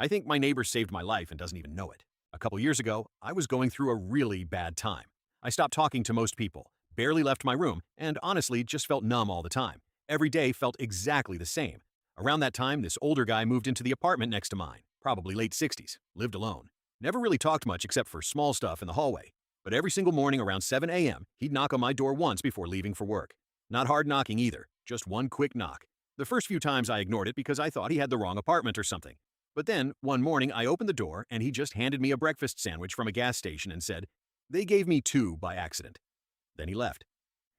I think my neighbor saved my life and doesn't even know it. A couple years ago, I was going through a really bad time. I stopped talking to most people, barely left my room, and honestly just felt numb all the time. Every day felt exactly the same. Around that time, this older guy moved into the apartment next to mine, probably late 60s, lived alone. Never really talked much except for small stuff in the hallway. But every single morning around 7 a.m., he'd knock on my door once before leaving for work. Not hard knocking either, just one quick knock. The first few times I ignored it because I thought he had the wrong apartment or something. But then, one morning I opened the door and he just handed me a breakfast sandwich from a gas station and said, "They gave me two by accident." Then he left.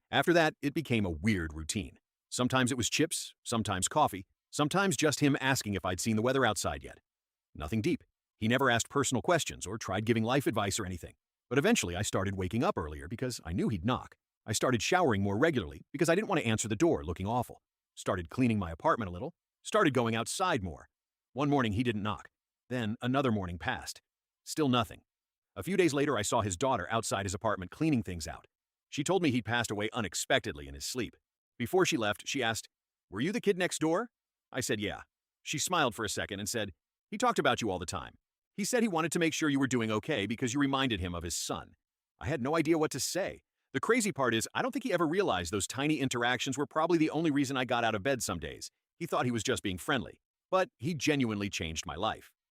After that, it became a weird routine. Sometimes it was chips, sometimes coffee, sometimes just him asking if I'd seen the weather outside yet. Nothing deep. He never asked personal questions or tried giving life advice or anything. But eventually I started waking up earlier because I knew he'd knock. I started showering more regularly because I didn't want to answer the door looking awful. Started cleaning my apartment a little. Started going outside more. One morning he didn't knock. Then another morning passed. Still nothing. A few days later I saw his daughter outside his apartment cleaning things out. She told me he'd passed away unexpectedly in his sleep. Before she left, she asked, "Were you the kid next door?" I said, "Yeah." She smiled for a second and said, "He talked about you all the time. He said he wanted to make sure you were doing okay because you reminded him of his son." I had no idea what to say. The crazy part is, I don't think he ever realized those tiny interactions were probably the only reason I got out of bed some days. He thought he was just being friendly. But he genuinely changed my life.